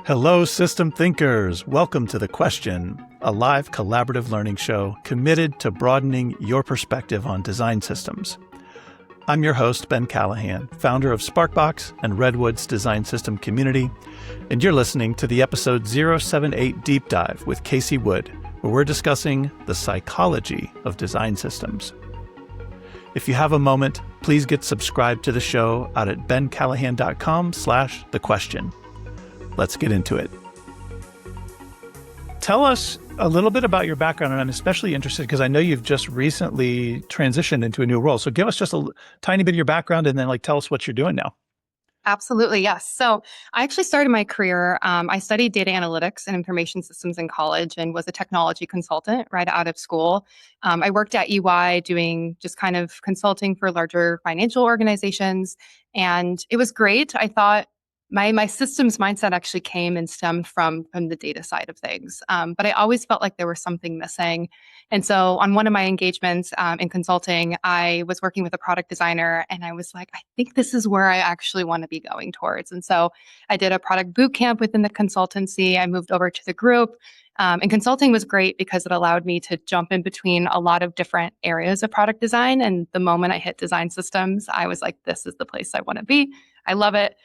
Hello, system thinkers. Welcome to The Question, a live collaborative learning show committed to broadening your perspective on design systems. I'm your host, Ben Callahan, founder of Sparkbox and Redwoods design system community, and you're listening to the episode 078 Deep Dive with Kacey Wood, where we're discussing the psychology of design systems. If you have a moment, please get subscribed to the show out at bencallahan.com/thequestion. Let's get into it. Tell us a little bit about your background, and I'm especially interested because I know you've just recently transitioned into a new role. So give us just a tiny bit of your background and then tell us what you're doing now. Absolutely, yes. So I actually started my career, I studied data analytics and information systems in college and was a technology consultant right out of school. I worked at EY doing just kind of consulting for larger financial organizations, and it was great. I thought my systems mindset actually came and stemmed from the data side of things. But I always felt like there was something missing. And so on one of my engagements in consulting, I was working with a product designer and I was like, I think this is where I actually want to be going towards. And so I did a product boot camp within the consultancy. I moved over to the group. And consulting was great because it allowed me to jump in between a lot of different areas of product design. And the moment I hit design systems, I was like, this is the place I want to be. I love it.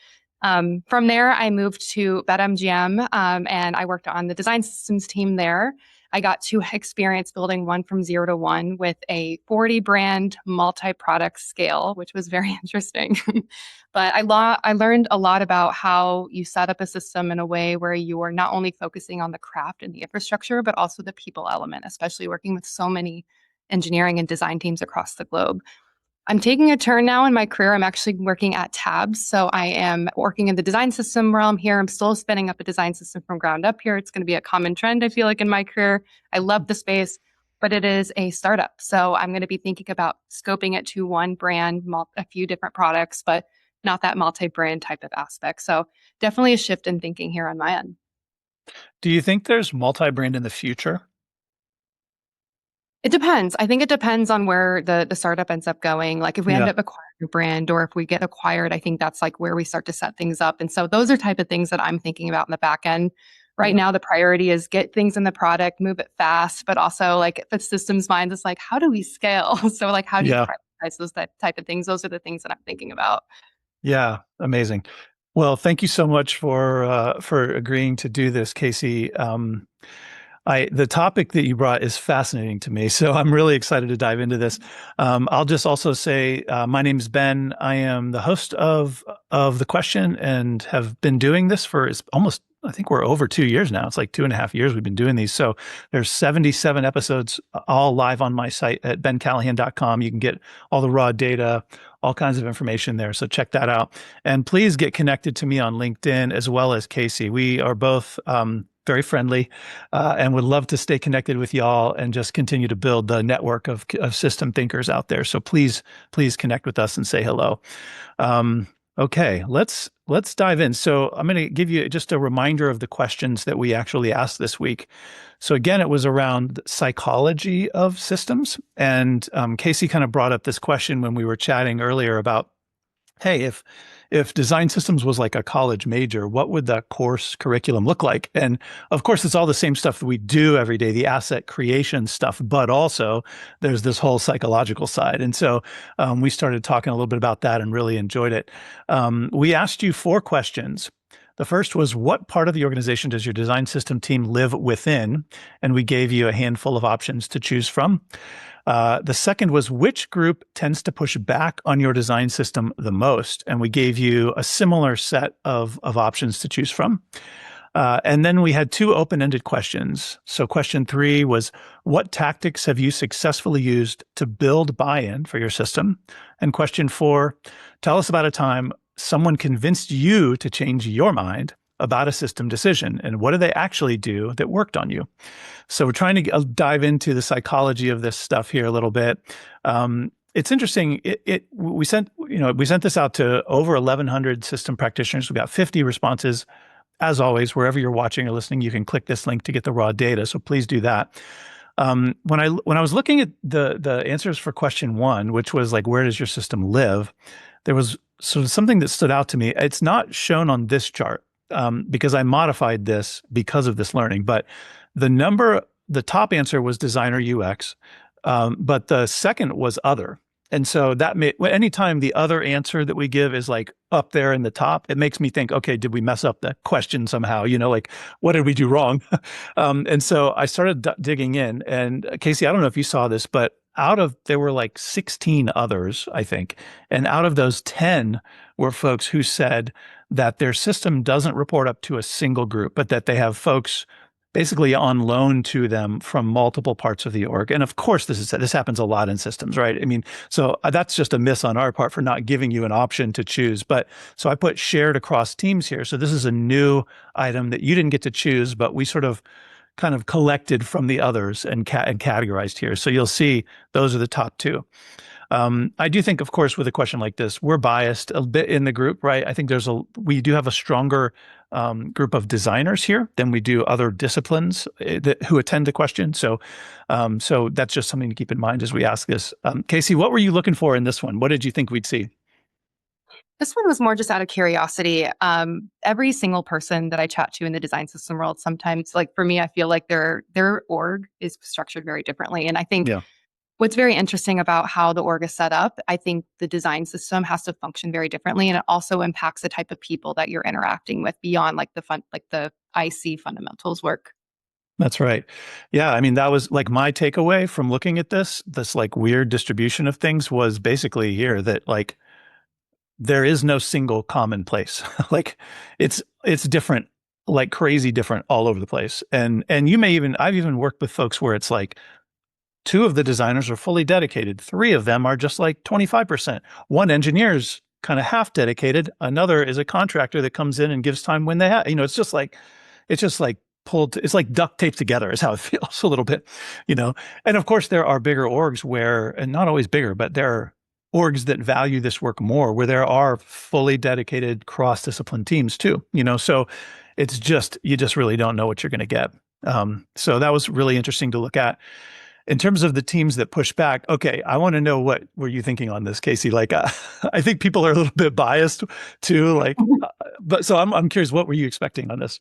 From there, I moved to BetMGM and I worked on the design systems team there. I got to experience building one from 0 to 1 with a 40 brand multi-product scale, which was very interesting. But I learned a lot about how you set up a system in a way where you are not only focusing on the craft and the infrastructure, but also the people element, especially working with so many engineering and design teams across the globe. I'm taking a turn now in my career. I'm actually working at Tabs. So I am working in the design system realm here. I'm still spinning up a design system from ground up here. It's going to be a common trend, I feel like, in my career. I love the space, but it is a startup. So I'm going to be thinking about scoping it to one brand, a few different products, but not that multi-brand type of aspect. So definitely a shift in thinking here on my end. Do you think there's multi-brand in the future? It depends. I think it depends on where the startup ends up going. Like if we end up acquiring a brand or if we get acquired, I think that's like where we start to set things up. And so those are type of things that I'm thinking about in the back end. Right now, the priority is get things in the product, move it fast, but also like if it's systems mind, it's like, how do we scale? So like, how do you prioritize those type of things? Those are the things that I'm thinking about. Yeah, amazing. Well, thank you so much for agreeing to do this, Kacey. The topic that you brought is fascinating to me, so I'm really excited to dive into this. I'll just also say my name is Ben. I am the host of The Question and have been doing this for almost, I think we're over 2 years now. It's like 2.5 years we've been doing these. So there's 77 episodes all live on my site at bencallahan.com. You can get all the raw data, all kinds of information there. So check that out. And please get connected to me on LinkedIn as well as Kacey. We are both very friendly and would love to stay connected with y'all and just continue to build the network of system thinkers out there. So please connect with us and say hello. Okay, let's dive in. So I'm going to give you just a reminder of the questions that we actually asked this week. So again, it was around the psychology of systems. And Kacey kind of brought up this question when we were chatting earlier about, hey, if design systems was like a college major, what would the course curriculum look like? And of course, it's all the same stuff that we do every day, the asset creation stuff, but also there's this whole psychological side. And so we started talking a little bit about that and really enjoyed it. We asked you 4 questions. The first was, what part of the organization does your design system team live within? And we gave you a handful of options to choose from. The second was, which group tends to push back on your design system the most? And we gave you a similar set of options to choose from. And then we had 2 open-ended questions. So question 3 was, what tactics have you successfully used to build buy-in for your system? And question 4, tell us about a time someone convinced you to change your mind about a system decision, and what do they actually do that worked on you? So we're trying to dive into the psychology of this stuff here a little bit. It's interesting. We sent this out to over 1,100 system practitioners. We got 50 responses. As always, wherever you're watching or listening, you can click this link to get the raw data. So please do that. When I was looking at the answers for question 1, which was like, where does your system live? There was sort of something that stood out to me. It's not shown on this chart. because I modified this because of this learning. But the top answer was designer UX, but the second was other. And so that anytime the other answer that we give is like up there in the top, it makes me think, okay, did we mess up the question somehow? Like what did we do wrong? And so I started digging in. And Kacey, I don't know if you saw this, but there were like 16 others, I think. And out of those, 10 were folks who said that their system doesn't report up to a single group, but that they have folks basically on loan to them from multiple parts of the org. And of course, this happens a lot in systems, right? I mean, so that's just a miss on our part for not giving you an option to choose. But so I put shared across teams here. So this is a new item that you didn't get to choose, but we sort of kind of collected from the others and categorized here. So you'll see those are the top two. I do think, of course, with a question like this, we're biased a bit in the group, right? I think we do have a stronger group of designers here than we do other disciplines who attend the question. So that's just something to keep in mind as we ask this. Kacey, what were you looking for in this one? What did you think we'd see? This one was more just out of curiosity. Every single person that I chat to in the design system world, sometimes, like for me, I feel like their org is structured very differently. And I think Yeah. what's very interesting about how the org is set up, I think the design system has to function very differently, and it also impacts the type of people that you're interacting with beyond like the IC fundamentals work. That's right. Yeah, I mean, that was like my takeaway from looking at this like weird distribution of things was basically here that like there is no single common place. Like it's different, like crazy different all over the place. And I've even worked with folks where it's like two of the designers are fully dedicated. Three of them are just like 25%. One engineer's kind of half dedicated. Another is a contractor that comes in and gives time when they have, it's just like it's like duct taped together is how it feels a little bit, And of course there are bigger orgs and not always bigger, but there are orgs that value this work more, where there are fully dedicated cross-discipline teams too, So you just really don't know what you're going to get. So that was really interesting to look at. In terms of the teams that push back, okay, I want to know what were you thinking on this, Kacey? Like, I think people are a little bit biased too. Like, but so I'm curious, what were you expecting on this?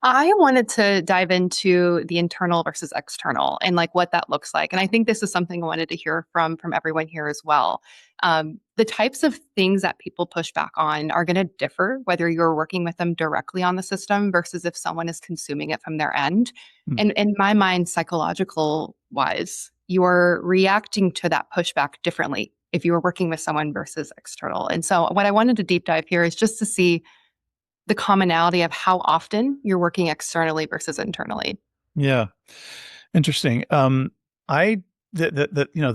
I wanted to dive into the internal versus external and like what that looks like. And I think this is something I wanted to hear from everyone here as well. The types of things that people push back on are going to differ whether you're working with them directly on the system versus if someone is consuming it from their end. Hmm. And in my mind, psychological wise, you're reacting to that pushback differently if you were working with someone versus external. And so what I wanted to deep dive here is just to see the commonality of how often you're working externally versus internally. Yeah, interesting. The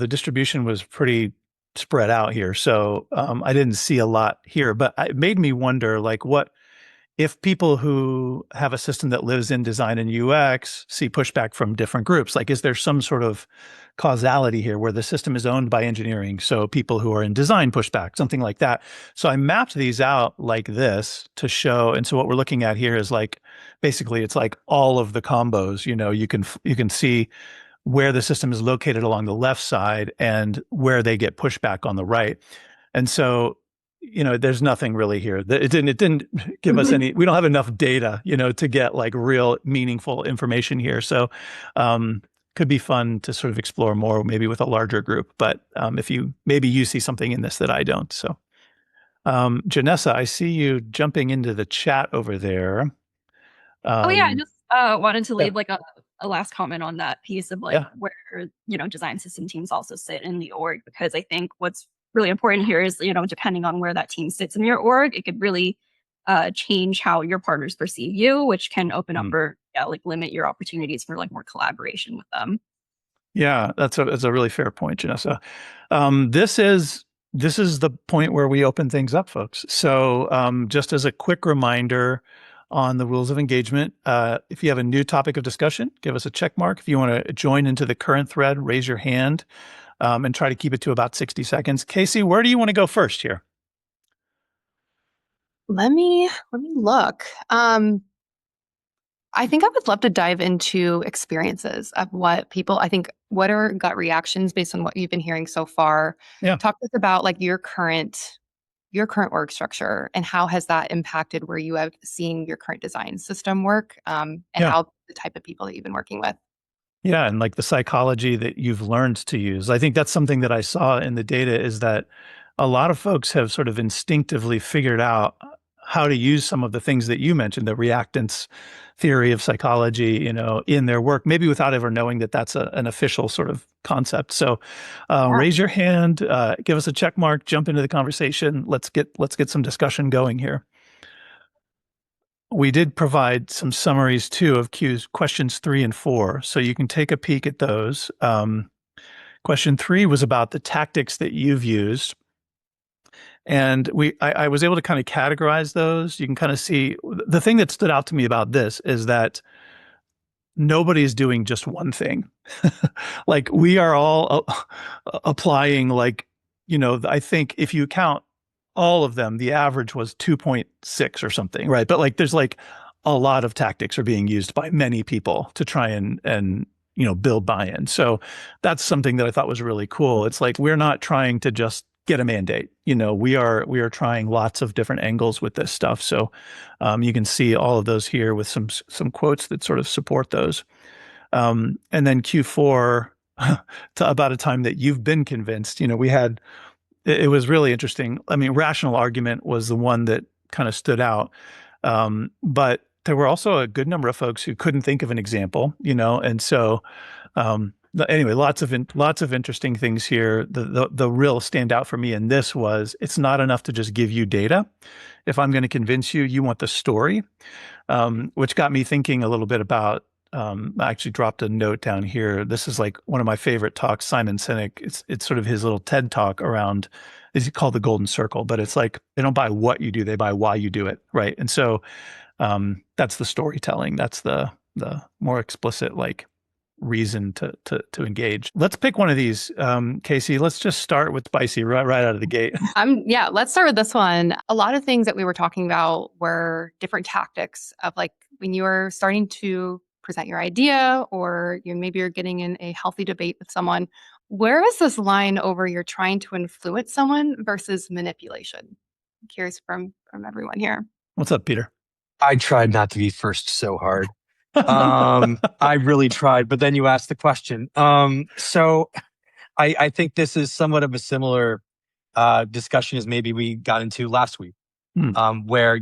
distribution was pretty spread out here, so I didn't see a lot here, but it made me wonder, like, what if people who have a system that lives in design and UX see pushback from different groups? Like, is there some sort of causality here where the system is owned by engineering? So people who are in design push back, something like that. So I mapped these out like this to show. And so what we're looking at here is like, basically it's like all of the combos, you can see where the system is located along the left side and where they get pushback on the right. And so there's nothing really here. It didn't give us any, we don't have enough data, to get like real meaningful information here. So could be fun to sort of explore more, maybe with a larger group. But if maybe you see something in this that I don't. So Janesa, I see you jumping into the chat over there. Oh yeah, I just wanted to Yeah. leave like a last comment on that piece of like Yeah. where design system teams also sit in the org, because I think what's really important here is depending on where that team sits in your org, it could really change how your partners perceive you, which can open up or like limit your opportunities for like more collaboration with them. Yeah, that's a really fair point, Janessa. This is the point where we open things up, folks. So just as a quick reminder on the rules of engagement, if you have a new topic of discussion, give us a check mark. If you want to join into the current thread, raise your hand and try to keep it to about 60 seconds. Kacey, where do you want to go first here? Let me look. I think I would love to dive into experiences of what are gut reactions based on what you've been hearing so far. Yeah. Talk to us about like your current your current org structure and how has that impacted where you have seen your current design system work, and Yeah. how the type of people that you've been working with. Yeah, and like the psychology that you've learned to use. I think that's something that I saw in the data is that a lot of folks have sort of instinctively figured out how to use some of the things that you mentioned, the reactance theory of psychology, in their work, maybe without ever knowing that that's an official sort of concept. So, raise your hand, give us a check mark, jump into the conversation. Let's get some discussion going here. We did provide some summaries too of questions 3 and 4, so you can take a peek at those. Question 3 was about the tactics that you've used, and I was able to kind of categorize those. You can kind of see the thing that stood out to me about this is that nobody's doing just one thing. Like we are all applying, like, I think if you count all of them, the average was 2.6 or something, right? But like there's like a lot of tactics are being used by many people to try and build buy-in. So that's something that I thought was really cool. It's like we're not trying to just get a mandate. We are trying lots of different angles with this stuff. So you can see all of those here with some quotes that sort of support those. And then Q4 to about a time that you've been convinced, we had, it was really interesting. I mean, rational argument was the one that kind of stood out. But there were also a good number of folks who couldn't think of an example, and so anyway, lots of interesting things here. The real standout for me in this was it's not enough to just give you data. If I'm going to convince you, you want the story, which got me thinking a little bit about. I actually dropped a note down here. This is like one of my favorite talks, Simon Sinek. It's sort of his little TED talk around, is called the Golden Circle, but it's like they don't buy what you do, they buy why you do it, right? And so that's the storytelling. That's the more explicit like reason to engage. Let's pick one of these, Kacey. Let's just start with spicy right out of the gate. Yeah, let's start with this one. A lot of things that we were talking about were different tactics of like when you are starting to present your idea or maybe you're getting in a healthy debate with someone. Where is this line over you're trying to influence someone versus manipulation? I'm curious from everyone here. What's up, Peter? I tried not to be first so hard. I really tried, but then you asked the question. So I think this is somewhat of a similar discussion as maybe we got into last week, where,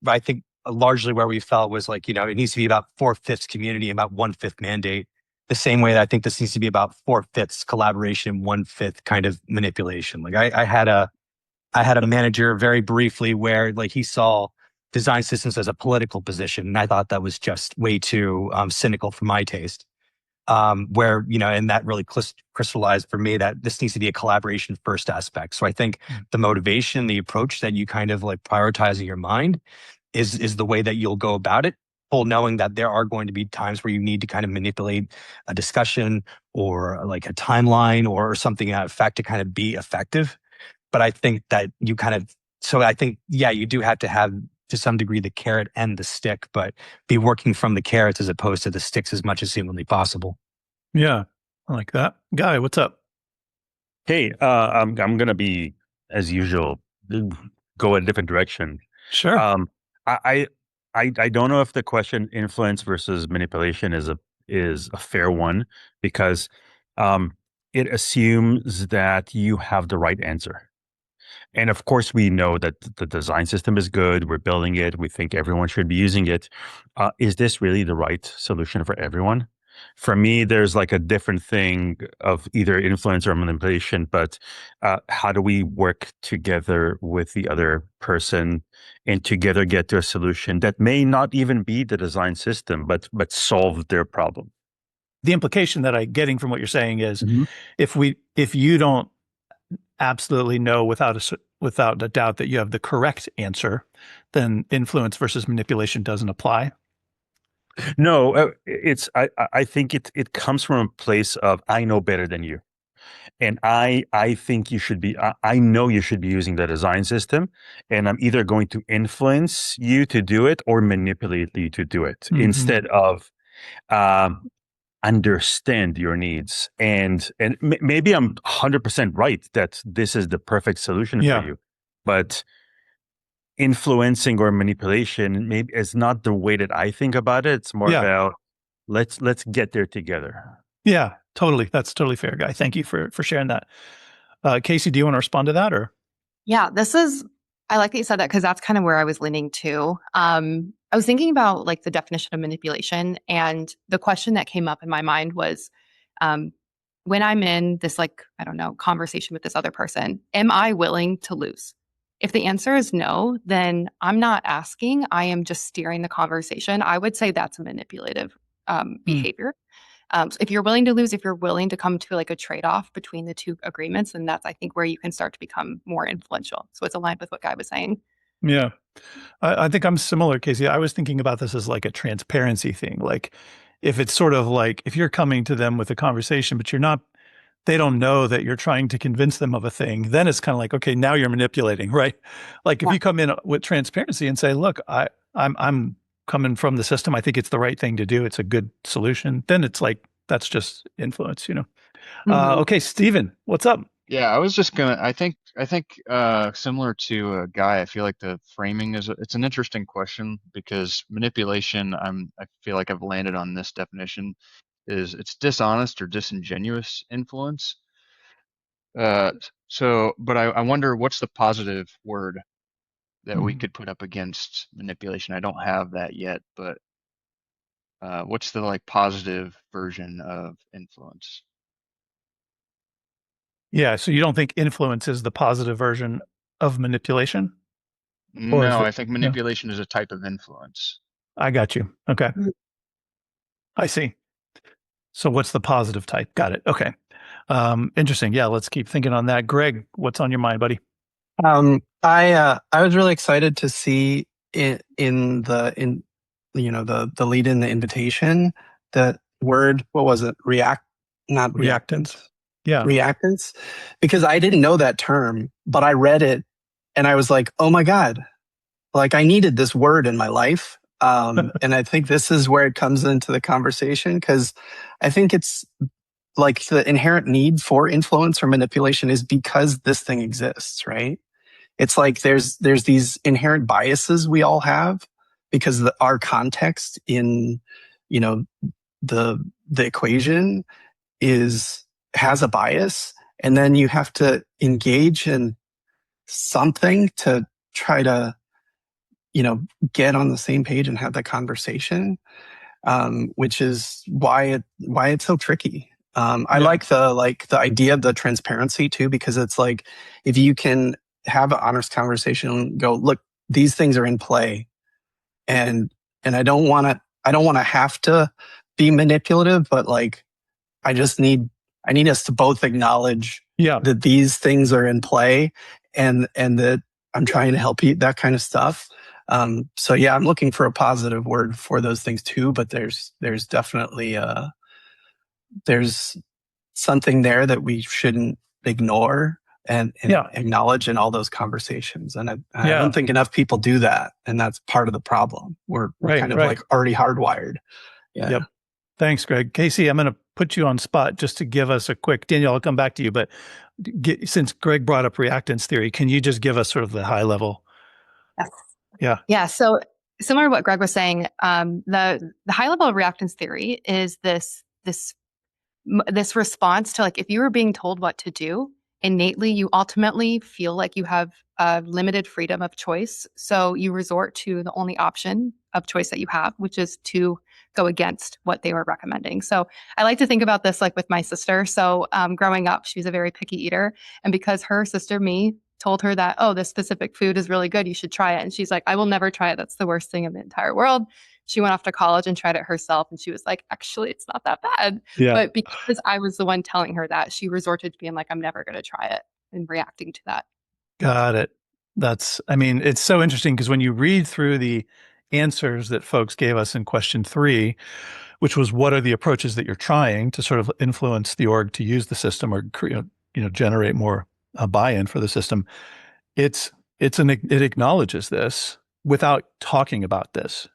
I think largely where we felt was like, it needs to be about 4/5 community, about 1/5 mandate. The same way that I think this needs to be about 4/5 collaboration, 1/5 kind of manipulation. Like I had a manager very briefly where like he saw design systems as a political position, and I thought that was just way too cynical for my taste. Where and that really crystallized for me that this needs to be a collaboration first aspect. So I think the motivation, the approach that you kind of like prioritize in your mind is the way that you'll go about it, full knowing that there are going to be times where you need to kind of manipulate a discussion or like a timeline or something to that effect to kind of be effective. But I think that you you do have to have to some degree the carrot and the stick, but be working from the carrots as opposed to the sticks as much as humanly possible. Yeah, I like that. Guy, what's up? Hey, I'm gonna be, as usual, go a different direction. Sure. I don't know if the question influence versus manipulation is a fair one because it assumes that you have the right answer. And of course, we know that the design system is good. We're building it. We think everyone should be using it. Is this really the right solution for everyone? For me, there's like a different thing of either influence or manipulation, but how do we work together with the other person and together get to a solution that may not even be the design system, but solve their problem? The implication that I'm getting from what you're saying is if you don't absolutely know without a doubt that you have the correct answer, then influence versus manipulation doesn't apply. No, I think it comes from a place of I know better than you, and I think you should be. I know you should be using the design system, and I'm either going to influence you to do it or manipulate you to do it instead of understand your needs. And maybe I'm 100% right that this is the perfect solution for you. but influencing or manipulation maybe is not the way that I think about it. It's more Yeah. about let's get there together. Yeah, totally. That's totally fair, Guy. Thank you for sharing that. Kacey, do you want to respond to that or? Yeah, I like that you said that because that's kind of where I was leaning to. I was thinking about like the definition of manipulation, and the question that came up in my mind was, when I'm in this, like, I don't know, conversation with this other person, am I willing to lose? If the answer is no, then I'm not asking. I am just steering the conversation. I would say that's a manipulative behavior. So if you're willing to lose, if you're willing to come to like a trade-off between the two agreements, then that's, I think, where you can start to become more influential. So it's aligned with what Guy was saying. Yeah. I think I'm similar, Casey. I was thinking about this as like a transparency thing. Like if it's sort of like if you're coming to them with a conversation, but they don't know that you're trying to convince them of a thing, then it's kind of like, okay, now you're manipulating, right? Like if you come in with transparency and say, look, I'm coming from the system. I think it's the right thing to do. It's a good solution. Then it's like, that's just influence, Okay, Steven, what's up? Yeah, I was just gonna. I think similar to a Guy. I feel like the framing it's an interesting question because manipulation. I feel like I've landed on this definition it's dishonest or disingenuous influence. But I wonder what's the positive word that we could put up against manipulation. I don't have that yet, but what's the like positive version of influence? Yeah. So you don't think influence is the positive version of manipulation? Or is No, it? I think manipulation is a type of influence. I got you. Okay. I see. So what's the positive type? Got it. Okay. Interesting. Yeah, let's keep thinking on that. Greg, what's on your mind, buddy? I was really excited to see it in the lead in the invitation, that word, what was it? Not reactance. Yeah. Reactance, because I didn't know that term, but I read it and I was like, oh my God, like I needed this word in my life. And I think this is where it comes into the conversation, because I think it's like the inherent need for influence or manipulation is because this thing exists, right? It's like there's these inherent biases we all have because our context in, the equation has a bias, and then you have to engage in something to try to, get on the same page and have that conversation, which is why it's so tricky. I like the idea of the transparency too, because it's like if you can have an honest conversation and go, look, these things are in play, and I don't want to have to be manipulative, but like I need us to both acknowledge that these things are in play, and that I'm trying to help you, that kind of stuff. So yeah, I'm looking for a positive word for those things too, but there's definitely there's something there that we shouldn't ignore and acknowledge in all those conversations. And I don't think enough people do that, and that's part of the problem. We're kind of like already hardwired. Yeah. Yep. Thanks, Greg. Kacey, I'm going to put you on spot just to give us a quick, Daniel, I'll come back to you, but since Greg brought up reactance theory, can you just give us sort of the high level? Yes. Yeah. Yeah. So similar to what Greg was saying, the high level of reactance theory is this response to, like, if you were being told what to do, innately you ultimately feel like you have limited freedom of choice. So you resort to the only option of choice that you have, which is to go against what they were recommending. So I like to think about this like with my sister. So growing up, she was a very picky eater. And because her sister, me, told her that, oh, this specific food is really good, you should try it. And she's like, I will never try it. That's the worst thing in the entire world. She went off to college and tried it herself. And she was like, actually, it's not that bad. Yeah. But because I was the one telling her that, she resorted to being like, I'm never going to try it, and reacting to that. Got it. It's so interesting because when you read through the answers that folks gave us in question 3, which was what are the approaches that you're trying to sort of influence the org to use the system or generate more buy-in for the system, it acknowledges this without talking about this.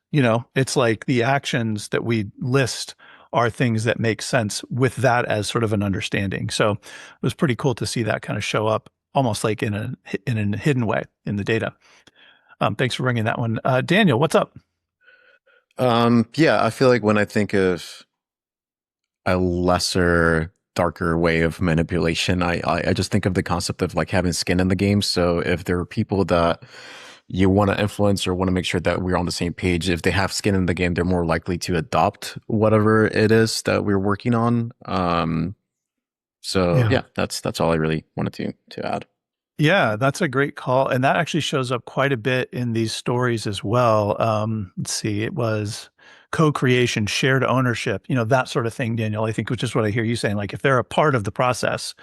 It's like the actions that we list are things that make sense with that as sort of an understanding. So it was pretty cool to see that kind of show up almost like in a hidden way in the data. Thanks for bringing that one. Daniel, what's up? Yeah, I feel like when I think of a lesser, darker way of manipulation, I just think of the concept of like having skin in the game. So if there are people that you want to influence or want to make sure that we're on the same page, if they have skin in the game, they're more likely to adopt whatever it is that we're working on. So yeah, that's all I really wanted to add. Yeah, that's a great call. And that actually shows up quite a bit in these stories as well. Let's see, it was co-creation, shared ownership, that sort of thing, Daniel, I think, which is what I hear you saying. Like if they're a part of the process,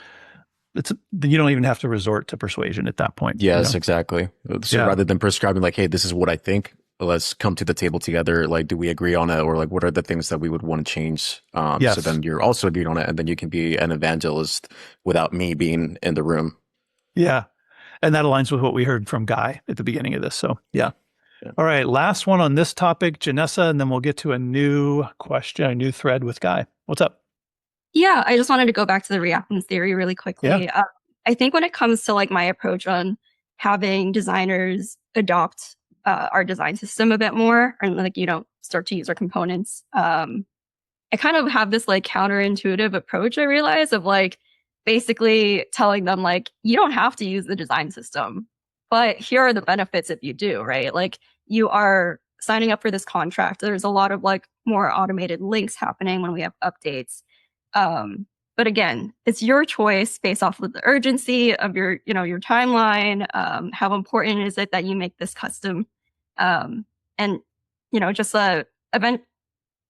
you don't even have to resort to persuasion at that point. Yes, exactly. So rather than prescribing like, hey, this is what I think, let's come to the table together. Like, do we agree on it? Or like, what are the things that we would want to change? So then you're also agreeing on it. And then you can be an evangelist without me being in the room. Yeah. And that aligns with what we heard from Guy at the beginning of this. So yeah. All right. Last one on this topic, Janesa, and then we'll get to a new question, a new thread with Guy. What's up? Yeah, I just wanted to go back to the reactance theory really quickly. Yeah. I think when it comes to like my approach on having designers adopt our design system a bit more, and like start to use our components, I kind of have this like counterintuitive approach, I realize, of like basically telling them like, you don't have to use the design system, but here are the benefits if you do, right? Like you are signing up for this contract. There's a lot of like more automated links happening when we have updates. But again, it's your choice based off of the urgency of your timeline. How important is it that you make this custom? And just event.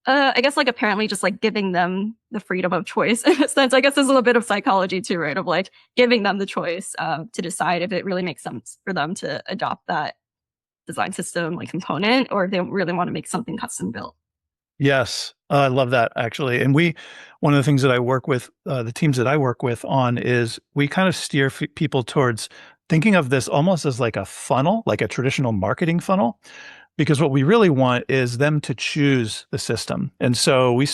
I guess like apparently just like giving them the freedom of choice in a sense. I guess there's a little bit of psychology too, right? Of like giving them the choice to decide if it really makes sense for them to adopt that design system like component, or if they really want to make something custom built. Yes, I love that actually. And one of the things that I work with, the teams that I work with on is we kind of steer people towards thinking of this almost as like a funnel, like a traditional marketing funnel, because what we really want is them to choose the system. And so we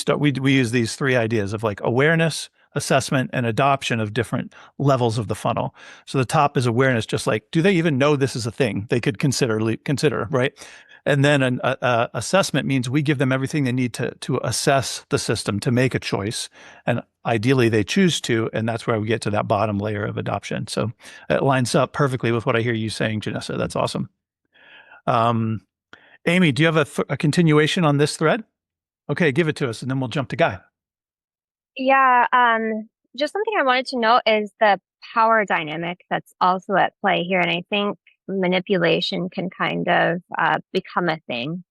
use these three ideas of like awareness, assessment, and adoption of different levels of the funnel. So the top is awareness, just like, do they even know this is a thing they could consider, right? And then an assessment means we give them everything they need to assess the system, to make a choice. And ideally they choose to, and that's where we get to that bottom layer of adoption. So it lines up perfectly with what I hear you saying, Janesa. That's awesome. Amy, do you have a continuation on this thread? Okay, give it to us, and then we'll jump to Guy. Yeah, just something I wanted to note is the power dynamic that's also at play here. And I think manipulation can kind of become a thing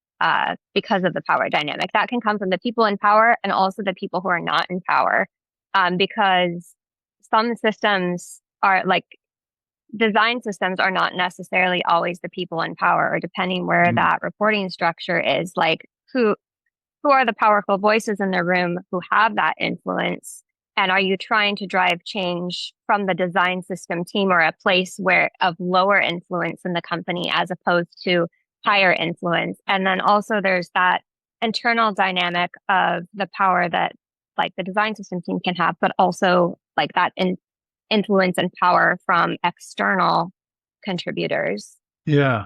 because of the power dynamic. That can come from the people in power and also the people who are not in power. Because some systems are like, design systems are not necessarily always the people in power, or depending where that reporting structure is, like who are the powerful voices in the room who have that influence? And are you trying to drive change from the design system team, or a place where of lower influence in the company as opposed to higher influence? And then also there's that internal dynamic of the power that like the design system team can have, but also like that influence and power from external contributors. Yeah.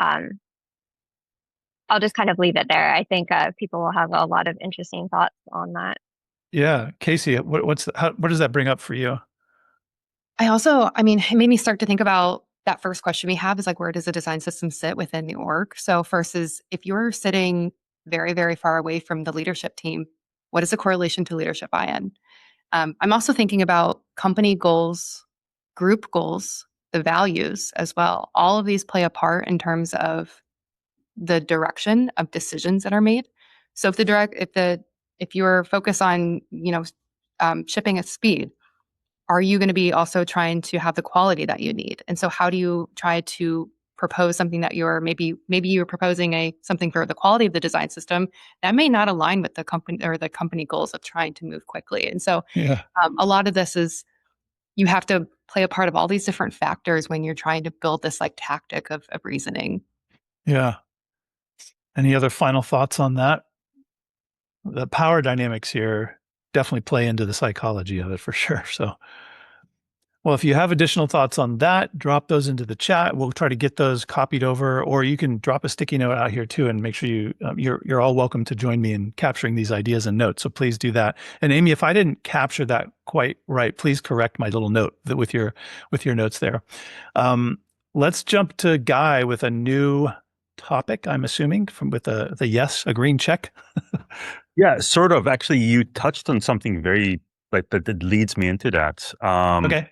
I'll just kind of leave it there. I think people will have a lot of interesting thoughts on that. Yeah. Kacey, what does that bring up for you? It made me start to think about that first question we have is like, where does the design system sit within the org? So first is, if you're sitting very, very far away from the leadership team, what is the correlation to leadership buy-in? I'm also thinking about company goals, group goals, the values as well. All of these play a part in terms of the direction of decisions that are made. So if you're focused on shipping at speed, are you going to be also trying to have the quality that you need? And so how do you try to propose something that you're maybe you're proposing something for the quality of the design system that may not align with the company goals of trying to move quickly? And so a lot of this is, you have to play a part of all these different factors when you're trying to build this like tactic of reasoning. Yeah. Any other final thoughts on that? The power dynamics here definitely play into the psychology of it for sure. So, Well, if you have additional thoughts on that, drop those into the chat. We'll try to get those copied over, or you can drop a sticky note out here too, and make sure you're all welcome to join me in capturing these ideas and notes. So please do that. And Amy, if I didn't capture that quite right, please correct my little note with your notes there. Let's jump to Guy with a new topic. I'm assuming with the yes, a green check. Yeah, sort of. Actually, you touched on something very that leads me into that. Okay.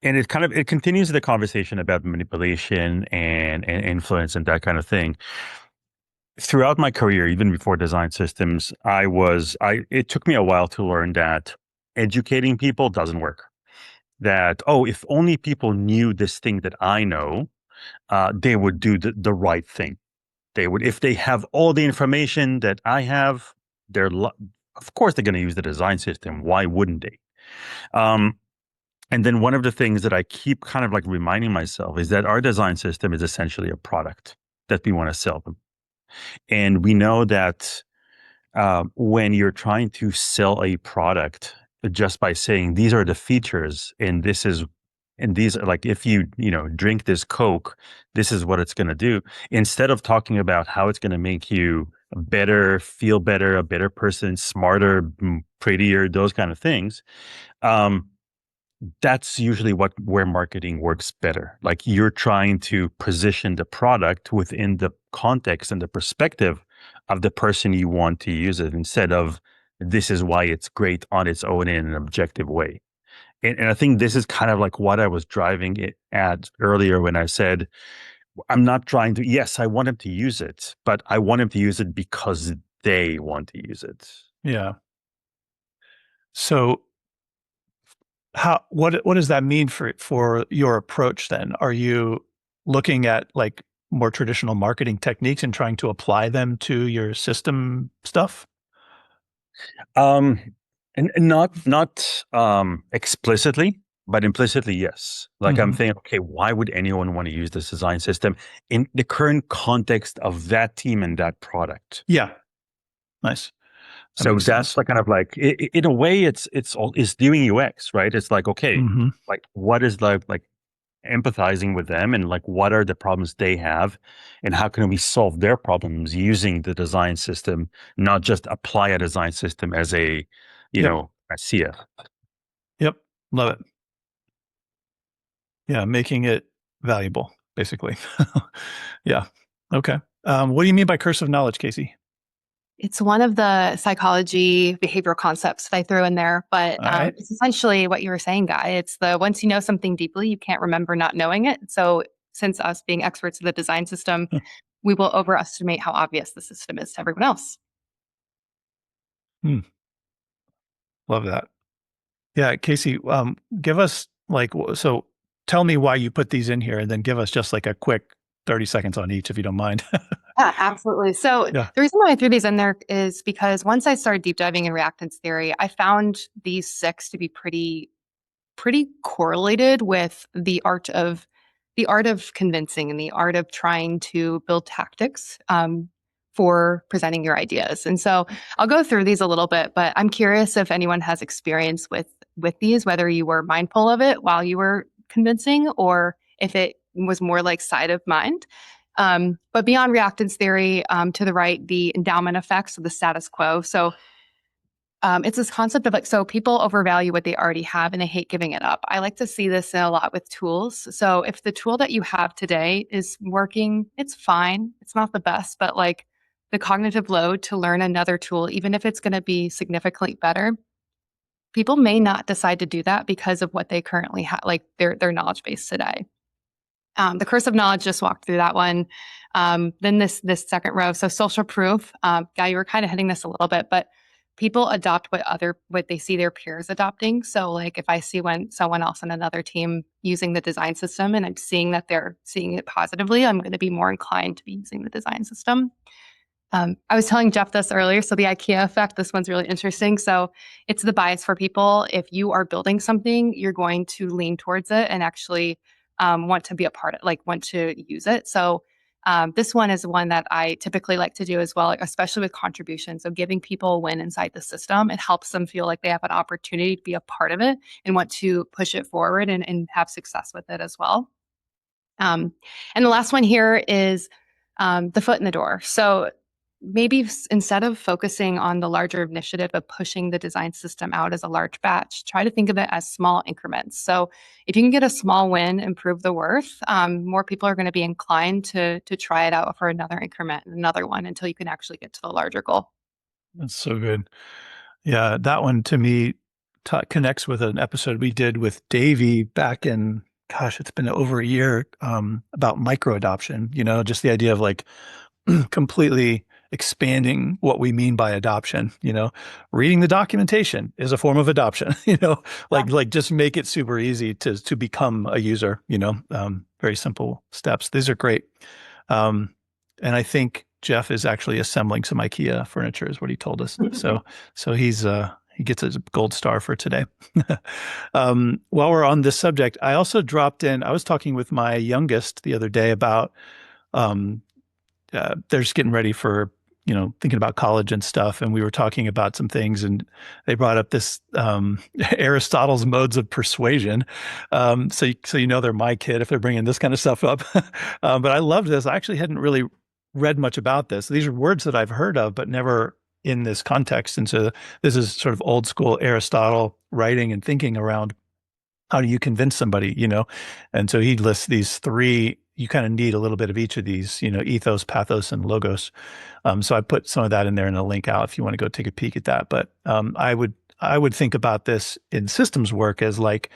And it continues the conversation about manipulation and influence and that kind of thing. Throughout my career, even before design systems, it took me a while to learn that educating people doesn't work. That, if only people knew this thing that I know, they would do the right thing. They would, if they have all the information that I have, of course they're going to use the design system. Why wouldn't they? And then one of the things that I keep kind of like reminding myself is that our design system is essentially a product that we want to sell them. And we know that when you're trying to sell a product just by saying these are the features and these are like, if you drink this Coke, this is what it's going to do. Instead of talking about how it's going to make you better, feel better, a better person, smarter, prettier, those kind of things. That's usually where marketing works better. Like you're trying to position the product within the context and the perspective of the person you want to use it, instead of this is why it's great on its own in an objective way. And I think this is kind of like what I was driving it at earlier when I said, I'm not trying to, yes, I want them to use it, but I want them to use it because they want to use it. Yeah. So what does that mean for your approach then? Are you looking at like more traditional marketing techniques and trying to apply them to your system stuff? And not explicitly, but implicitly, yes. Like I'm thinking, okay, why would anyone want to use this design system in the current context of that team and that product? Yeah. Nice. So that's like kind of like, in a way, it's doing UX, right? It's like, okay, like what is like empathizing with them, and like what are the problems they have, and how can we solve their problems using the design system, not just apply a design system as a a CF. Yep. Love it. Yeah, making it valuable, basically. Yeah. Okay. What do you mean by curse of knowledge, Kacey? It's one of the psychology behavioral concepts that I threw in there, but it's essentially what you were saying, Guy. It's once you know something deeply, you can't remember not knowing it. So since us being experts in the design system, we will overestimate how obvious the system is to everyone else. Love that. Yeah, Kacey, give us so tell me why you put these in here, and then give us just like a quick 30 seconds on each, if you don't mind. Yeah, absolutely. So the reason why I threw these in there is because once I started deep diving in reactance theory, I found these 6 to be pretty correlated with the art of convincing and the art of trying to build tactics for presenting your ideas. And so I'll go through these a little bit, but I'm curious if anyone has experience with these, whether you were mindful of it while you were convincing, or if it was more like side of mind. But beyond reactance theory, to the right, the endowment effects of the status quo. So it's this concept of so people overvalue what they already have and they hate giving it up. I like to see this a lot with tools. So if the tool that you have today is working, it's fine. It's not the best, but like the cognitive load to learn another tool, even if it's going to be significantly better, people may not decide to do that because of what they currently have, like their knowledge base today. The curse of knowledge, just walked through that one. Then this second row, so social proof. Guy, you were kind of hitting this a little bit, but people adopt what they see their peers adopting. So like if I see someone else on another team using the design system and I'm seeing that they're seeing it positively, I'm going to be more inclined to be using the design system. I was telling Jeff this earlier. So the IKEA effect, this one's really interesting. So it's the bias for people. If you are building something, you're going to lean towards it and actually want to be a part of, like want to use it. So This one is one that I typically like to do as well, like, especially with contributions. So giving people a win inside the system, it helps them feel like they have an opportunity to be a part of it and want to push it forward and have success with it as well. And the last one here is the foot in the door. So maybe instead of focusing on the larger initiative of pushing the design system out as a large batch, try to think of it as small increments. So if you can get a small win, improve the worth, more people are going to be inclined to try it out for another increment and another one until you can actually get to the larger goal. That's so good. Yeah, that one to me connects with an episode we did with Davey back in, gosh, it's been over a year, about micro adoption, just the idea of like completely expanding what we mean by adoption. Reading the documentation is a form of adoption. Like just make it super easy to become a user. Very simple steps. These are great. And I think Jeff is actually assembling some IKEA furniture, is what he told us. So he gets a gold star for today. While we're on this subject, I also dropped in. I was talking with my youngest the other day about they're just getting ready for, thinking about college and stuff. And we were talking about some things, and they brought up this Aristotle's modes of persuasion. So they're my kid if they're bringing this kind of stuff up. But I loved this. I actually hadn't really read much about this. These are words that I've heard of, but never in this context. And so this is sort of old school Aristotle writing and thinking around how do you convince somebody, And so he lists these three. You kind of need a little bit of each of these, ethos, pathos, and logos. So I put some of that in there in a link out if you want to go take a peek at that. But I would think about this in systems work as like,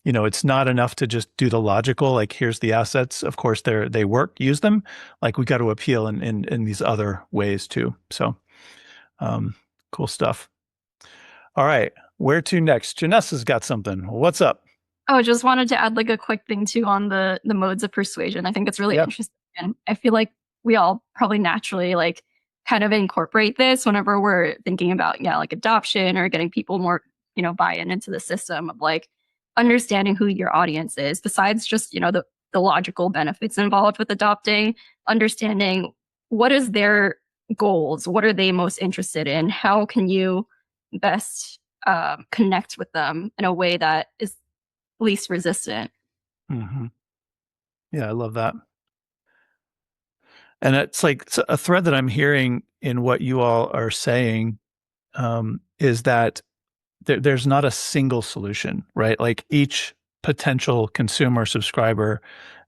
it's not enough to just do the logical, like here's the assets. Of course, they work, use them. Like we got to appeal in these other ways too. So cool stuff. All right, where to next? Janesa's got something. What's up? Oh, just wanted to add like a quick thing too on the modes of persuasion. I think it's really interesting. And I feel like we all probably naturally like kind of incorporate this whenever we're thinking about, like adoption or getting people more, buy-in into the system of like understanding who your audience is, besides just, the logical benefits involved with adopting, understanding what is their goals, what are they most interested in, how can you best connect with them in a way that is least resistant. Mm-hmm. Yeah, I love that. And it's like a thread that I'm hearing in what you all are saying is that there's not a single solution, right? Like each potential consumer subscriber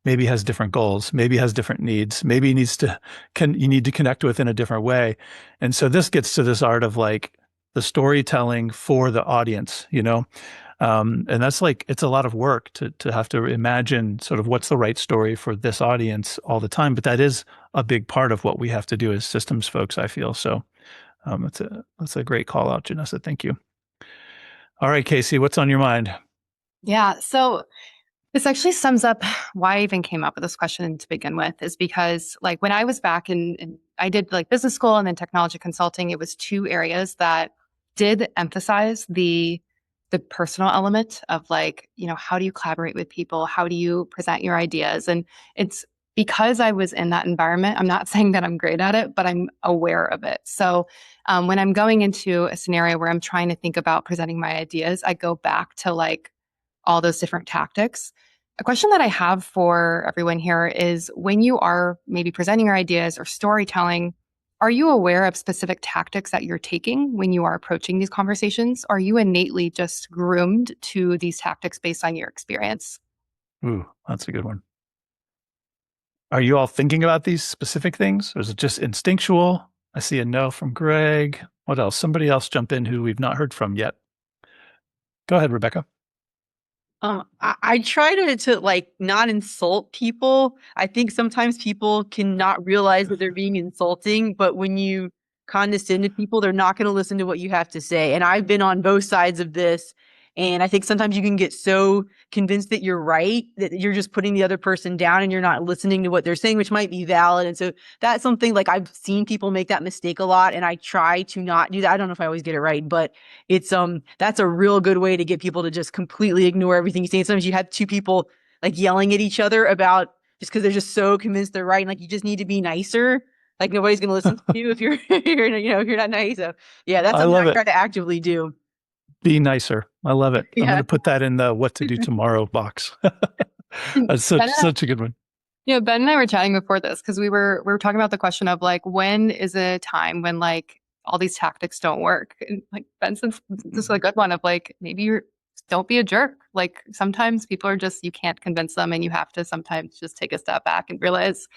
maybe has different goals, maybe has different needs, maybe you need to connect with in a different way. And so this gets to this art of like the storytelling for the audience, and that's like, it's a lot of work to have to imagine sort of what's the right story for this audience all the time. But that is a big part of what we have to do as systems folks, I feel. So that's a great call out, Janesa. Thank you. All right, Kacey, what's on your mind? Yeah. So this actually sums up why I even came up with this question to begin with, is because like when I was back in I did like business school and then technology consulting, it was two areas that did emphasize the personal element of like, how do you collaborate with people? How do you present your ideas? And it's because I was in that environment. I'm not saying that I'm great at it, but I'm aware of it. So when I'm going into a scenario where I'm trying to think about presenting my ideas, I go back to like all those different tactics. A question that I have for everyone here is when you are maybe presenting your ideas or storytelling, are you aware of specific tactics that you're taking when you are approaching these conversations? Are you innately just groomed to these tactics based on your experience? Ooh, that's a good one. Are you all thinking about these specific things, or is it just instinctual? I see a no from Greg. What else? Somebody else jump in who we've not heard from yet. Go ahead, Rebecca. I try to like not insult people. I think sometimes people cannot realize that they're being insulting, but when you condescend to people, they're not going to listen to what you have to say. And I've been on both sides of this. And I think sometimes you can get so convinced that you're right, that you're just putting the other person down and you're not listening to what they're saying, which might be valid. And so that's something like I've seen people make that mistake a lot. And I try to not do that. I don't know if I always get it right, but it's, that's a real good way to get people to just completely ignore everything you say. Sometimes you have two people like yelling at each other about just because they're just so convinced they're right. And like, you just need to be nicer. Like nobody's going to listen to you if you're, if you're not nice. So yeah, that's I something love I it. try to actively do. Be nicer. I love it. I'm Yeah. going to put that in the what to do tomorrow box. That's such a good one. Yeah, Ben and I were chatting before this because we were talking about the question of like, when is a time when like all these tactics don't work? And like Ben said, this is a good one of like, maybe you're don't be a jerk. Like sometimes people are just, you can't convince them, and you have to sometimes just take a step back and realize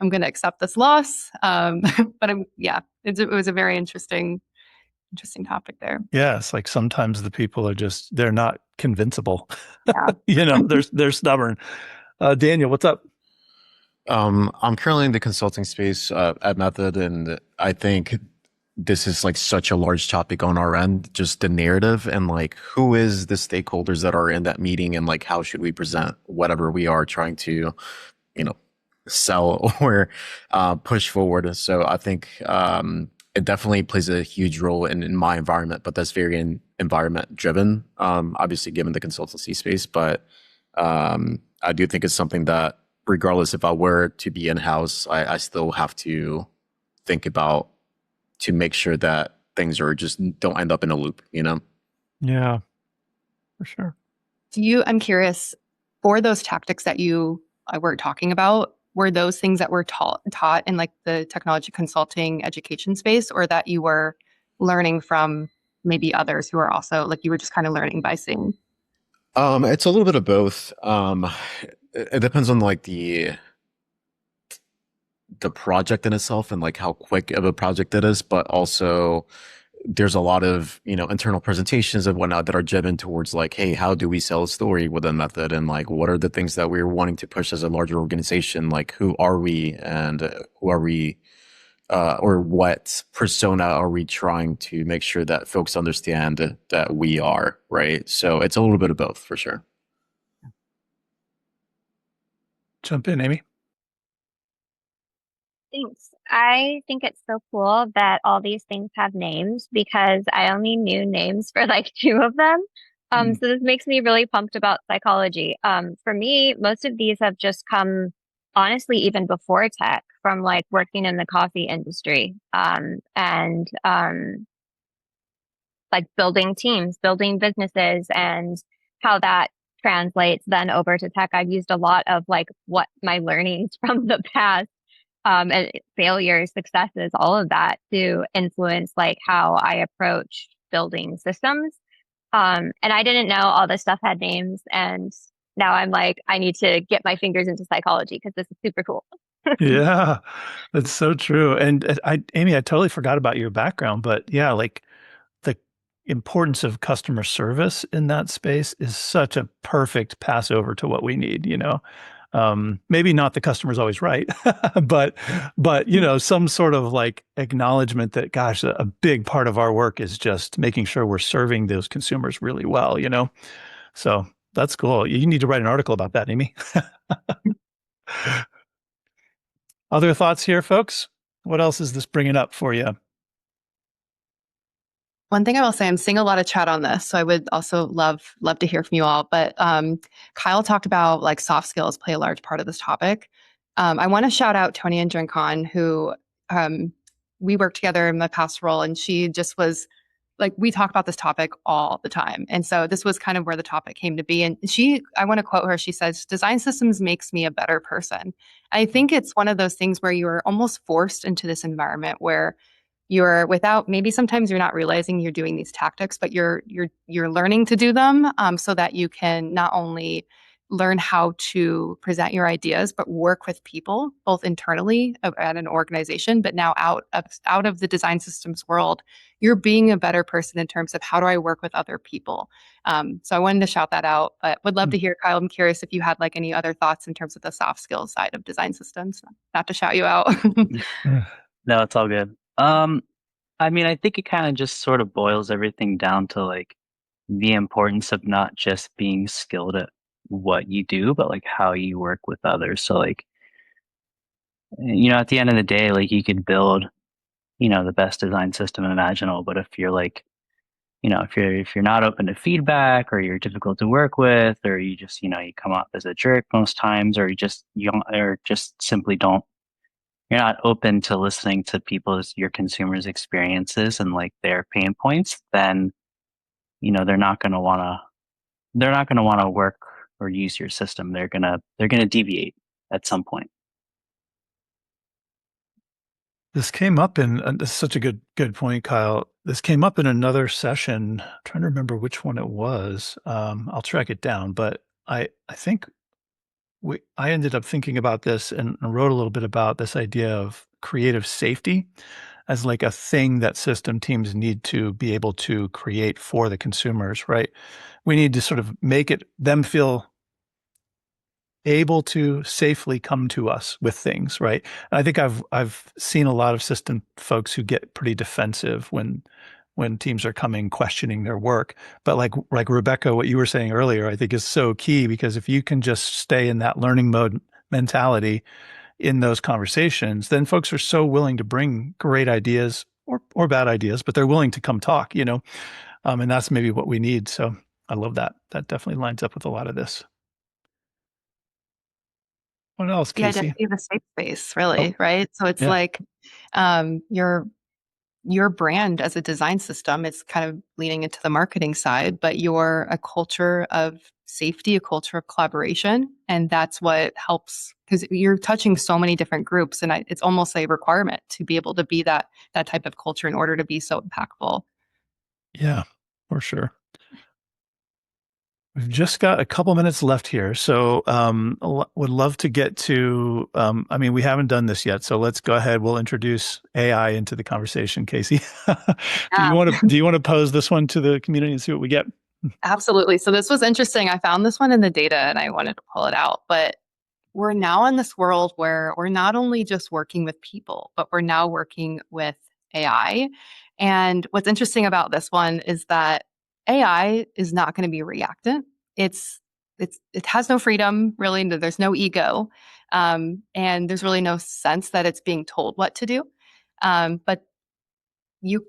I'm going to accept this loss. But it was a very interesting topic there. Yeah, it's like sometimes the people are just, they're not convincible. Yeah. They're stubborn. Daniel, what's up? I'm currently in the consulting space at Method, and I think this is like such a large topic on our end, just the narrative and like who is the stakeholders that are in that meeting, and like how should we present whatever we are trying to, sell or push forward. So I think it definitely plays a huge role in my environment, but that's very environment driven, obviously given the consultancy space. But I do think it's something that regardless if I were to be in-house, I still have to think about to make sure that things are just don't end up in a loop, Yeah, for sure. I'm curious, for those tactics that you were talking about, were those things that were taught in like the technology consulting education space, or that you were learning from maybe others who are also like, you were just kind of learning by seeing? It's a little bit of both. It depends on like the project in itself and like how quick of a project it is, but also there's a lot of internal presentations and whatnot that are driven towards like, hey, how do we sell a story within Method, and like what are the things that we're wanting to push as a larger organization, like who are we, and who are we, or what persona are we trying to make sure that folks understand that we are, right? So it's a little bit of both for sure. Jump in, Amy. Thanks. I think it's so cool that all these things have names because I only knew names for like two of them. So this makes me really pumped about psychology. For me, most of these have just come honestly even before tech from like working in the coffee industry. And like building teams, building businesses, and how that translates then over to tech. I've used a lot of like what my learnings from the past, and failures, successes, all of that to influence like how I approach building systems. And I didn't know all this stuff had names, and now I'm like, I need to get my fingers into psychology because this is super cool. Yeah, that's so true. And Amy, I totally forgot about your background, but yeah, like the importance of customer service in that space is such a perfect passover to what we need, maybe not the customer's always right, but some sort of like acknowledgement that, gosh, a big part of our work is just making sure we're serving those consumers really well, So that's cool. You need to write an article about that, Amy. Other thoughts here, folks? What else is this bringing up for you? One thing I will say, I'm seeing a lot of chat on this, so I would also love to hear from you all. But Kyle talked about like soft skills play a large part of this topic. I want to shout out ToniAnn Drenckhahn, who we worked together in my past role, and she just was like, we talk about this topic all the time. And so this was kind of where the topic came to be. And I want to quote her. She says, "Design systems makes me a better person." I think it's one of those things where you're almost forced into this environment where you're without, maybe sometimes you're not realizing you're doing these tactics, but you're learning to do them, so that you can not only learn how to present your ideas, but work with people both internally at an organization, but now out of the design systems world, you're being a better person in terms of how do I work with other people. So I wanted to shout that out, but would love to hear, Kyle. I'm curious if you had like any other thoughts in terms of the soft skills side of design systems. Not to shout you out. No, it's all good. I mean, I think it kind of just sort of boils everything down to like the importance of not just being skilled at what you do, but like how you work with others. So like, at the end of the day, like you could build, the best design system imaginable, but if you're like if you're not open to feedback, or you're difficult to work with, or you just, you come off as a jerk most times, or or just simply don't, you're not open to listening to your consumers' experiences and like their pain points, then, they're not going to want to, work or use your system. They're going to deviate at some point. This came up this is such a good point, Kyle. This came up in another session. I'm trying to remember which one it was. I'll track it down, but I think I ended up thinking about this and wrote a little bit about this idea of creative safety as like a thing that system teams need to be able to create for the consumers, right? We need to sort of make them feel able to safely come to us with things, right? And I think I've seen a lot of system folks who get pretty defensive when teams are questioning their work. But like Rebecca, what you were saying earlier, I think is so key, because if you can just stay in that learning mode mentality in those conversations, then folks are so willing to bring great ideas or bad ideas, but they're willing to come talk, and that's maybe what we need. So I love that. That definitely lines up with a lot of this. What else, The Kacey? identity of a safe space, really, right? So it's like your brand as a design system, it's kind of leaning into the marketing side, but you're a culture of safety, a culture of collaboration. And that's what helps, because you're touching so many different groups, and it's almost a requirement to be able to be that type of culture in order to be so impactful. Yeah, for sure. We've just got a couple minutes left here. So would love to get to, we haven't done this yet. So let's go ahead. We'll introduce AI into the conversation, Kacey. Do you want to pose this one to the community and see what we get? Absolutely. So this was interesting. I found this one in the data and I wanted to pull it out. But we're now in this world where we're not only just working with people, but we're now working with AI. And what's interesting about this one is that AI is not going to be reactant. It has no freedom, really. There's no ego. And there's really no sense that it's being told what to do. But you're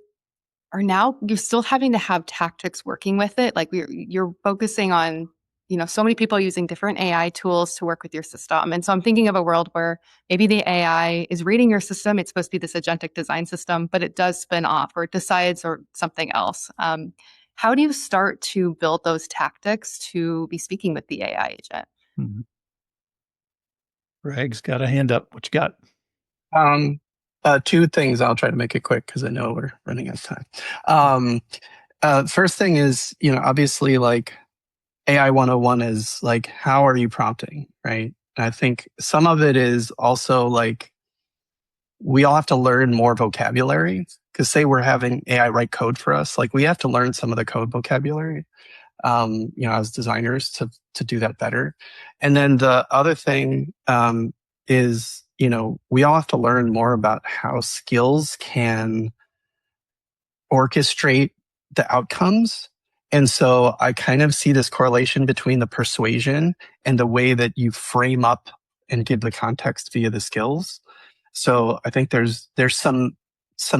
still having to have tactics working with it. Like you're focusing on, so many people using different AI tools to work with your system. And so I'm thinking of a world where maybe the AI is reading your system. It's supposed to be this agentic design system, but it does spin off or it decides or something else. How do you start to build those tactics to be speaking with the AI agent? Mm-hmm. Greg's got a hand up. What you got? Two things. I'll try to make it quick because I know we're running out of time. First thing is, obviously, like AI 101 is like, how are you prompting, right? And I think some of it is also like, we all have to learn more vocabulary, because say we're having AI write code for us, like we have to learn some of the code vocabulary, as designers to do that better. And then the other thing is, we all have to learn more about how skills can orchestrate the outcomes. And so I kind of see this correlation between the persuasion and the way that you frame up and give the context via the skills. So I think there's some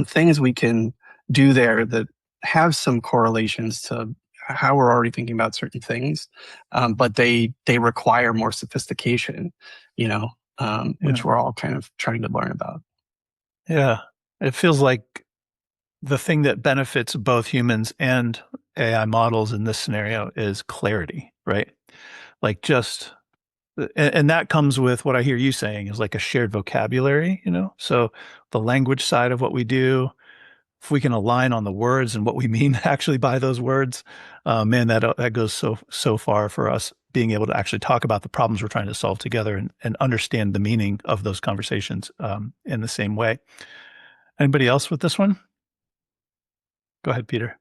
things we can do there that have some correlations to how we're already thinking about certain things, but they require more sophistication, which we're all kind of trying to learn about. Yeah, it feels like the thing that benefits both humans and AI models in this scenario is clarity, right? Like and that comes with what I hear you saying is like a shared vocabulary, So the language side of what we do, if we can align on the words and what we mean actually by those words, man, that goes so far for us being able to actually talk about the problems we're trying to solve together and understand the meaning of those conversations in the same way. Anybody else with this one? Go ahead, Peter.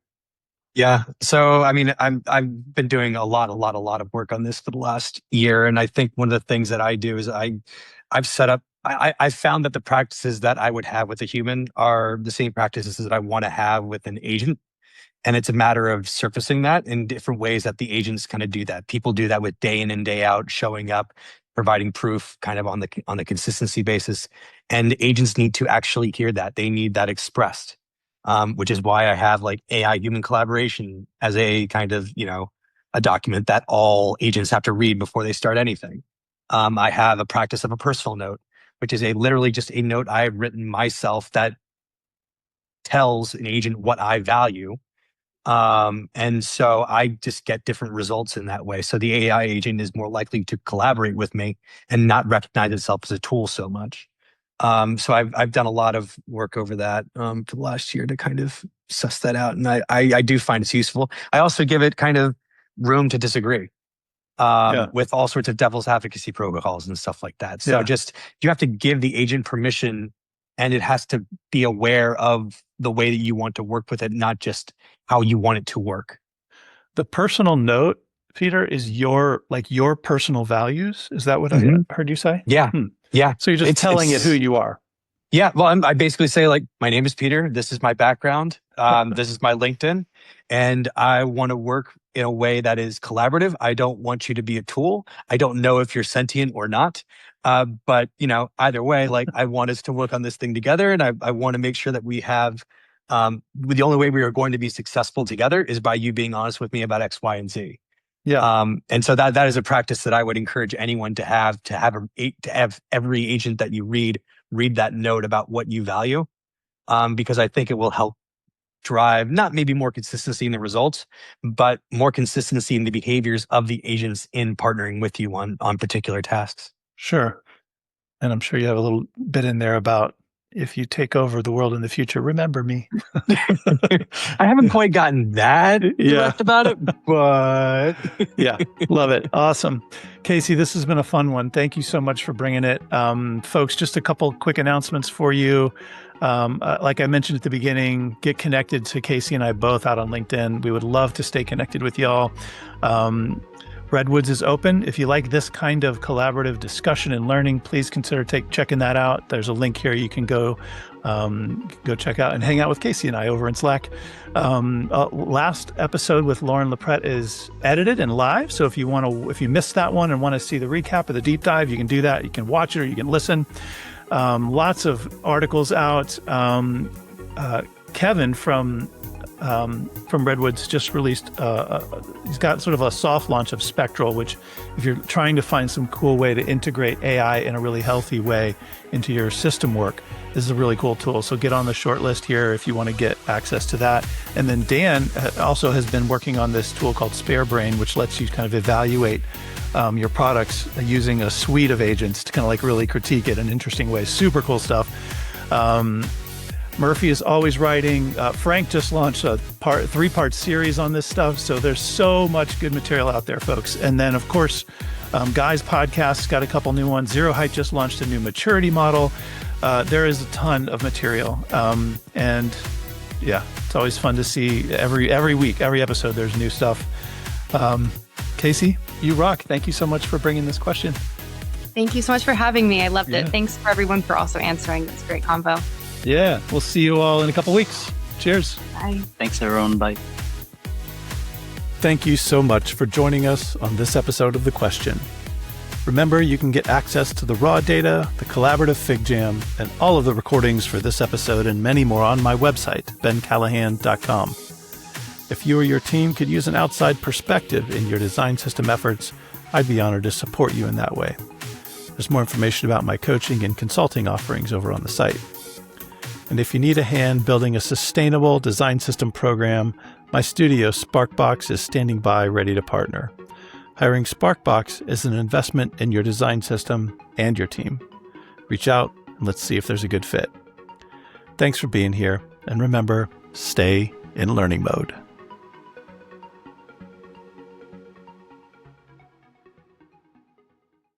Yeah. So, I've been doing a lot of work on this for the last year. And I think one of the things that I do is I've set up, I found that the practices that I would have with a human are the same practices that I want to have with an agent. And it's a matter of surfacing that in different ways that the agents kind of do that. People do that with day in and day out, showing up, providing proof kind of on the consistency basis. And agents need to actually hear that. They need that expressed. which is why I have like AI human collaboration as a kind of, a document that all agents have to read before they start anything. I have a practice of a personal note, which is literally just a note I've written myself that tells an agent what I value. And so I just get different results in that way. So the AI agent is more likely to collaborate with me and not recognize itself as a tool so much. So I've done a lot of work over that for the last year to kind of suss that out. And I do find it's useful. I also give it kind of room to disagree with all sorts of devil's advocacy protocols and stuff like that. So just you have to give the agent permission, and it has to be aware of the way that you want to work with it, not just how you want it to work. The personal note, Peter, is your personal values. Is that what I heard you say? Yeah. Yeah. So you're just telling it who you are. Yeah. Well, I basically say like, my name is Peter. This is my background. This is my LinkedIn. And I want to work in a way that is collaborative. I don't want you to be a tool. I don't know if you're sentient or not. But either way, like I want us to work on this thing together. And I want to make sure that we have, the only way we are going to be successful together is by you being honest with me about X, Y, and Z. Yeah. And so that is a practice that I would encourage anyone to have every agent that you read that note about what you value. Because I think it will help drive not maybe more consistency in the results, but more consistency in the behaviors of the agents in partnering with you on particular tasks. Sure. And I'm sure you have a little bit in there about if you take over the world in the future, remember me. I haven't quite gotten that direct about it, but yeah, love it. Awesome. Kacey, this has been a fun one. Thank you so much for bringing it. Folks, just a couple quick announcements for you. Like I mentioned at the beginning, get connected to Kacey and I both out on LinkedIn. We would love to stay connected with y'all. Redwoods is open. If you like this kind of collaborative discussion and learning, please consider checking that out. There's a link here you can go check out and hang out with Kacey and I over in Slack. Last episode with Lauren LaPrette is edited and live. So if you missed that one and want to see the recap or the deep dive, you can do that. You can watch it or you can listen. Lots of articles out. Kevin from Redwoods just released, he's got sort of a soft launch of Spectral, which if you're trying to find some cool way to integrate AI in a really healthy way into your system work, this is a really cool tool. So get on the short list here if you want to get access to that. And then Dan also has been working on this tool called Spare Brain, which lets you kind of evaluate your products using a suite of agents to kind of like really critique it in interesting ways. Super cool stuff. Murphy is always writing. Frank just launched a 3-part series on this stuff. So there's so much good material out there, folks. And then, of course, Guy's podcast got a couple new ones. Zero Height just launched a new maturity model. There is a ton of material. And yeah, it's always fun to see every week, every episode, there's new stuff. Kacey, you rock. Thank you so much for bringing this question. Thank you so much for having me. I loved it. Thanks for everyone for also answering this great convo. Yeah, we'll see you all in a couple weeks. Cheers. Bye. Thanks, everyone. Bye. Thank you so much for joining us on this episode of The Question. Remember, you can get access to the raw data, the collaborative Fig Jam, and all of the recordings for this episode and many more on my website, bencallahan.com. If you or your team could use an outside perspective in your design system efforts, I'd be honored to support you in that way. There's more information about my coaching and consulting offerings over on the site. And if you need a hand building a sustainable design system program, my studio, Sparkbox, is standing by ready to partner. Hiring Sparkbox is an investment in your design system and your team. Reach out and let's see if there's a good fit. Thanks for being here. And remember, stay in learning mode.